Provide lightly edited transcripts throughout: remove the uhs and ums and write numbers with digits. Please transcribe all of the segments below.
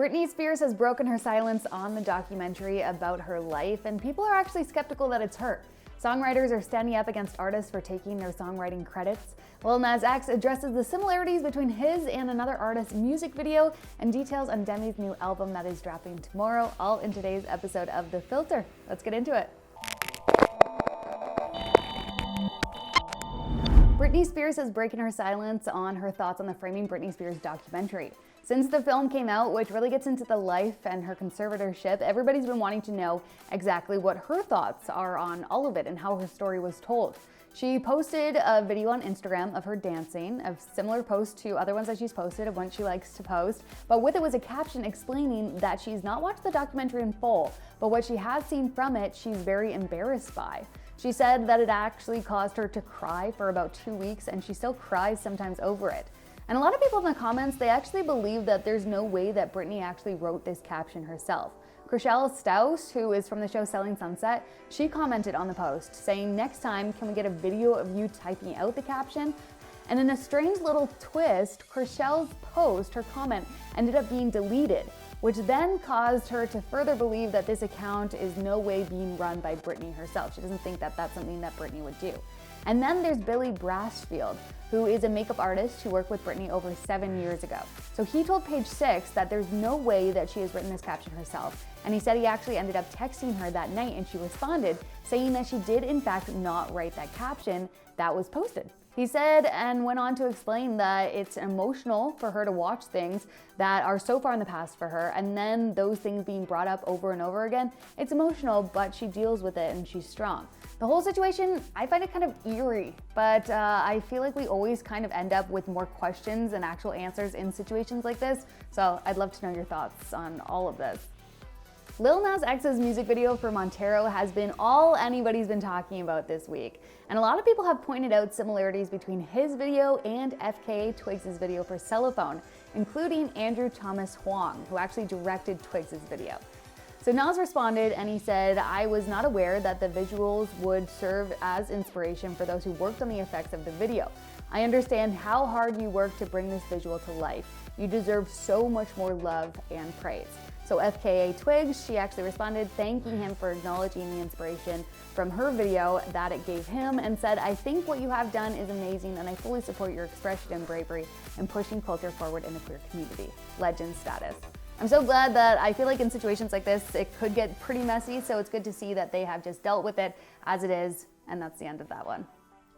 Britney Spears has broken her silence on the documentary about her life, and people are actually skeptical that it's her. Songwriters are standing up against artists for taking their songwriting credits. Lil Nas X addresses the similarities between his and another artist's music video and details on Demi's new album that is dropping tomorrow, all in today's episode of The Filter. Let's get into it. Britney Spears is breaking her silence on her thoughts on the Framing Britney Spears documentary. Since the film came out, which really gets into the life and her conservatorship, everybody's been wanting to know exactly what her thoughts are on all of it and how her story was told. She posted a video on Instagram of her dancing, a similar post to other ones that she's posted of when she likes to post, but with it was a caption explaining that she's not watched the documentary in full, but what she has seen from it, she's very embarrassed by. She said that it actually caused her to cry for about 2 weeks, and she still cries sometimes over it. And a lot of people in the comments, they actually believe that there's no way that Britney actually wrote this caption herself. Chriselle Staus, who is from the show Selling Sunset, she commented on the post saying, "Next time, can we get a video of you typing out the caption?" And in a strange little twist, Chriselle's post, her comment, ended up being deleted, which then caused her to further believe that this account is no way being run by Britney herself. She doesn't think that that's something that Britney would do. And then there's Billy Brasfield, who is a makeup artist who worked with Britney over 7 years ago. So he told Page Six that there's no way that she has written this caption herself. And he said he actually ended up texting her that night, and she responded saying that she did in fact not write that caption that was posted. He said and went on to explain that it's emotional for her to watch things that are so far in the past for her, and then those things being brought up over and over again. It's emotional, but she deals with it and she's strong. The whole situation, I find it kind of eerie, but I feel like we always kind of end up with more questions than actual answers in situations like this, so I'd love to know your thoughts on all of this. Lil Nas X's music video for MONTERO has been all anybody's been talking about this week. And a lot of people have pointed out similarities between his video and FKA Twigs' video for Cellophone, including AndrewThomasHuang, who actually directed Twigs' video. So Nas responded and he said, "I was not aware that the visuals would serve as inspiration for those who worked on the effects of the video. I understand how hard you worked to bring this visual to life. You deserve so much more love and praise." So FKA Twigs, she actually responded thanking him for acknowledging the inspiration from her video that it gave him, and said, "I think what you have done is amazing, and I fully support your expression and bravery in pushing culture forward in the queer community. Legend status." I'm so glad that I feel like in situations like this, it could get pretty messy, so it's good to see that they have just dealt with it as it is, and that's the end of that one.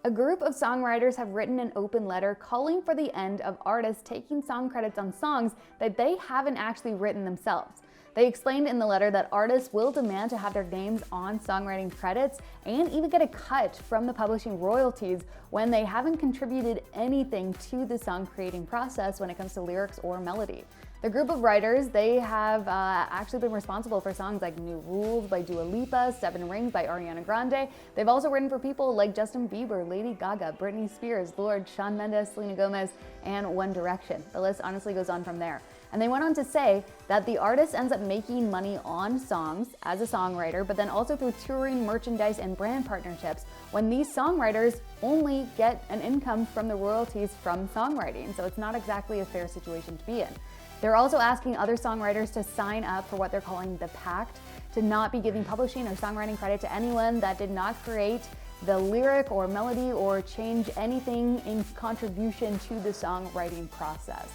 A group of songwriters have written an open letter calling for the end of artists taking song credits on songs that they haven't actually written themselves. They explained in the letter that artists will demand to have their names on songwriting credits and even get a cut from the publishing royalties when they haven't contributed anything to the song creating process when it comes to lyrics or melody. The group of writers, they have actually been responsible for songs like New Rules by Dua Lipa, Seven Rings by Ariana Grande. They've also written for people like Justin Bieber, Lady Gaga, Britney Spears, Lorde, Shawn Mendes, Selena Gomez, and One Direction. The list honestly goes on from there. And they went on to say that the artist ends up making money on songs as a songwriter, but then also through touring, merchandise, and brand partnerships, when these songwriters only get an income from the royalties from songwriting. So it's not exactly a fair situation to be in. They're also asking other songwriters to sign up for what they're calling the Pact, to not be giving publishing or songwriting credit to anyone that did not create the lyric or melody or change anything in contribution to the songwriting process.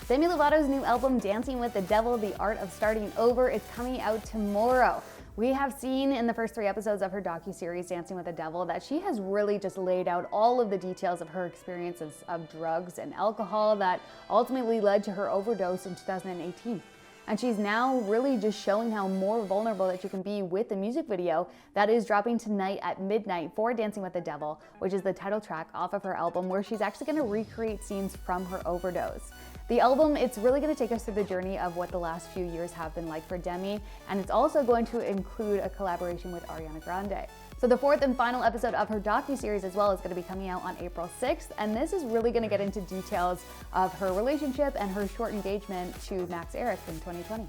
Demi Lovato's new album, Dancing with the Devil, The Art of Starting Over, is coming out tomorrow. We have seen in the first 3 episodes of her docuseries, Dancing with the Devil, that she has really just laid out all of the details of her experiences of drugs and alcohol that ultimately led to her overdose in 2018. And she's now really just showing how more vulnerable that you can be with the music video that is dropping tonight at midnight for Dancing with the Devil, which is the title track off of her album, where she's actually gonna recreate scenes from her overdose. The album, it's really going to take us through the journey of what the last few years have been like for Demi, and it's also going to include a collaboration with Ariana Grande. So the 4th and final episode of her docuseries as well is going to be coming out on April 6th, and this is really going to get into details of her relationship and her short engagement to Max Ehrich in 2020.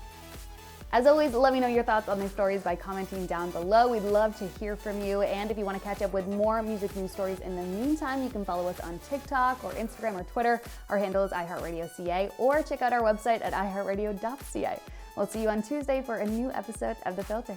As always, let me know your thoughts on these stories by commenting down below. We'd love to hear from you. And if you want to catch up with more music news stories in the meantime, you can follow us on TikTok or Instagram or Twitter. Our handle is iHeartRadioCA, or check out our website at iHeartRadio.ca. We'll see you on Tuesday for a new episode of The Filter.